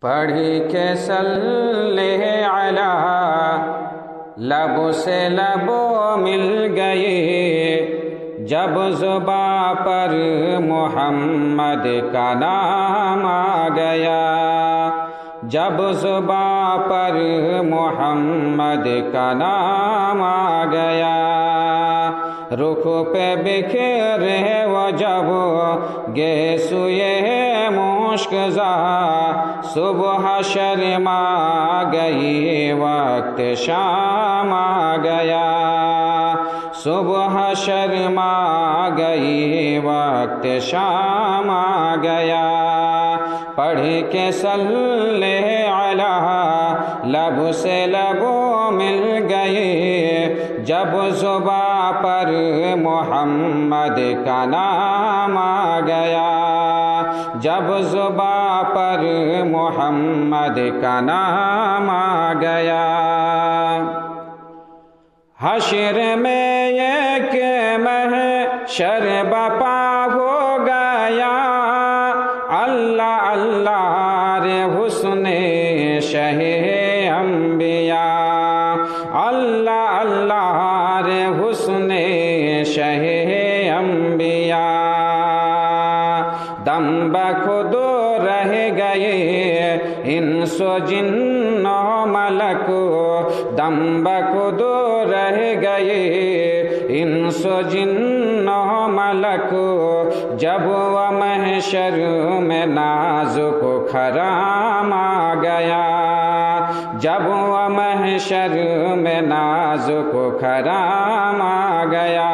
پڑھی کے صلی علی لب سے لبوں مل گئی، جب زباں پر محمد کا نام آ گیا، جب زباں پر محمد کا نام آ گیا، رخ پہ بکھرے وہ جب گئے سوئے مشکزا، صبح شرما گئی وقت شام آ گیا، صبح شرما گئی وقت شام آ گیا، پڑھ کے صلی علی لب سے لبوں مل گئی، جب زباں پر محمد کا نام آ گیا، جب زباں پر محمد کا نام آ گیا، حشر میں ایک محشر بپا ہو گیا، اللہ اللہ رے حسن شہ انبیاء، اللہ اللہ رے حسن شہ انبیاء، دم بخود رہ گئے انس و جن و ملک، دم بخود رہ گئے انس و جن و ملک، جب وہ محشر میں نازک کھرام آ گیا، جب وہ محشر میں نازک کھرام آ گیا،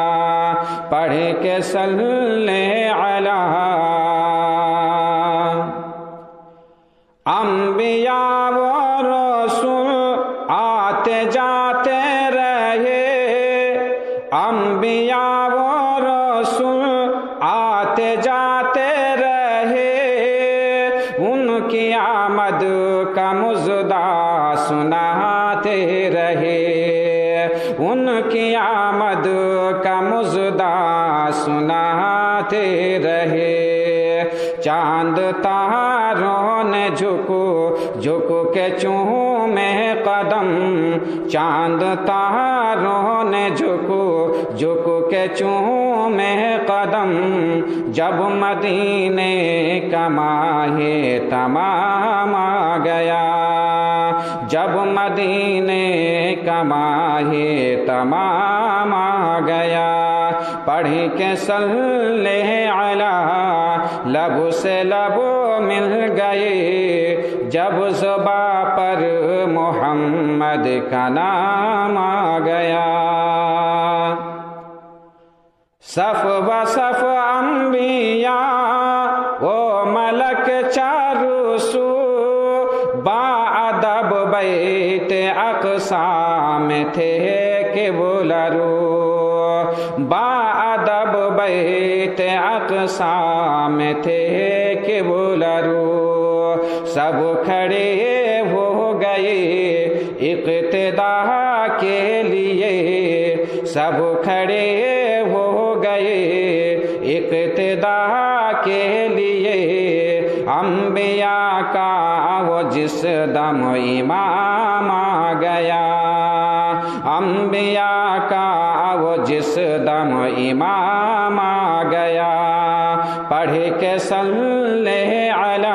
پڑھ کے صلی علی انبیاء و رسول آتے جاتے رہے، انبیاء و رسول آتے جاتے رہے، ان کی آمد کا مژدہ سناتے رہے، ان کی آمد کا مژدہ سناتے رہے، چاند تاروں نے جھک کے چومے قدم، چاند تاروں نے جھک کے چومے قدم، جب مدینے کا ماہ تمام آ گیا، جب مدینے کا ماہ تمام آ گیا، پڑھ کے صلی علی لب سے لب مل گئے، جب زباں پر محمد کا نام آ گیا، صف و صف انبیاء و ملک چاروں سو، با ادب بیت اقصی میں تھے قبلہ رو، با ادب بیت اقصی میں تھے قبلہ رو، سب کھڑے ہو گئے اقتداء کے لیے، سب کھڑے ہو گئے اقتداء کے لیے، انبیاء کا وہ جس دم امام آ گیا، انبیاء کا وہ جس دم امام آ گیا، پڑھ کے صلی علی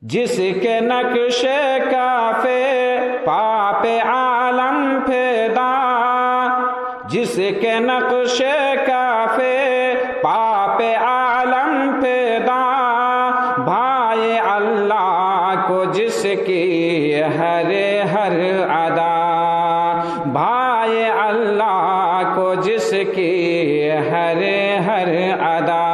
جس کے نقش کافے پاپ عالم پیدا، جس کے نقش کافے پاپ عالم پیدا، بھائی اللہ کو جس کی ہر ادا، بھائی اللہ کو جس کی ہر ادا،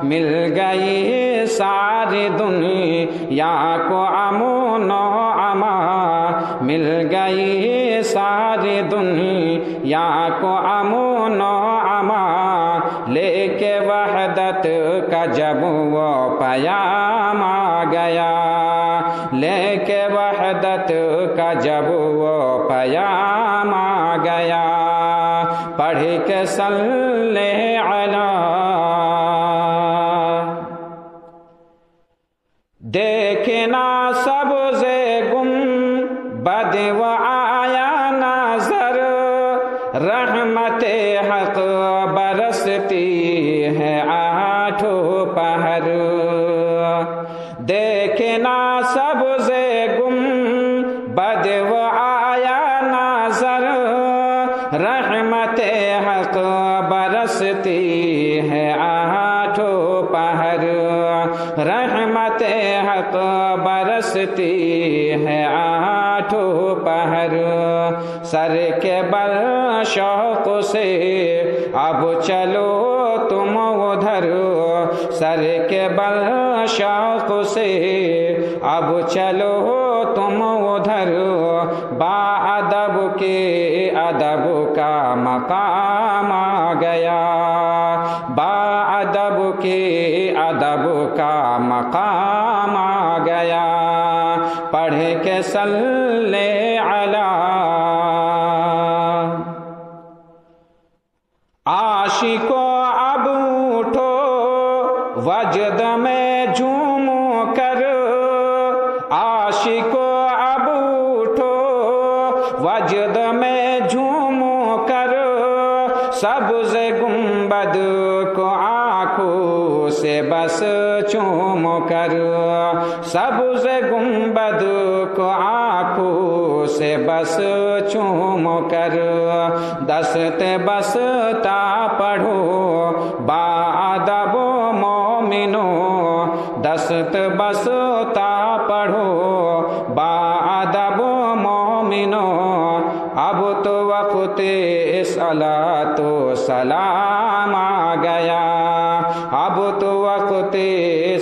مل گئی ساری دنیا کو امن و امان، مل گئی ساری دنیا کو امن و امان، لے کے وحدت کا جب وہ پیام آ گیا، لے کے وحدت کا جب وہ پیام آ گیا، پڑھ کے صلی علی دیکھنا سبز گنبد و آیا نظر، رحمت حق برستی ہے آٹھوں پہر۔ دیکھنا سبز گنبد و آیا نظر، رحمت حق برستی ہے آٹھوں پہر، رحمت حق برستی ہے آٹھوں پہر۔ سر کے بل شوق سے اب چلو تم ادھر، سر کے بل شوق سے اب چلو تم ادھر، با ادب کے ادب کا مقام آ گیا، با ادب کے ادب کا مقام آ گیا، پڑھ کے صلی علی۔ عاشقو اب اٹھو وجد میں جھوم کر، عاشقو اب اٹھو وجد میں جھوم کر، سبز گنبد کو آنکھوں سے بس چوم کر، سبز گنبد کو آنکھوں سے بس چوم کر، دست بستا پڑھو با ادب مومنو، دست بستا پڑھو با ادب مومنو، اب تو وقت صلاۃ و سلام آ گیا، اب تو وقت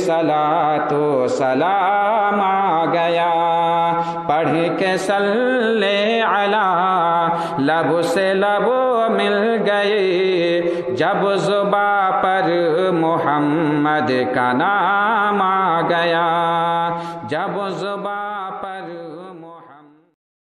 صلاۃ و سلام آ گیا، پڑھ کے صلی علی، لب سے لب مل گئے جب زباں پر محمد کا نام آ گیا، جب زباں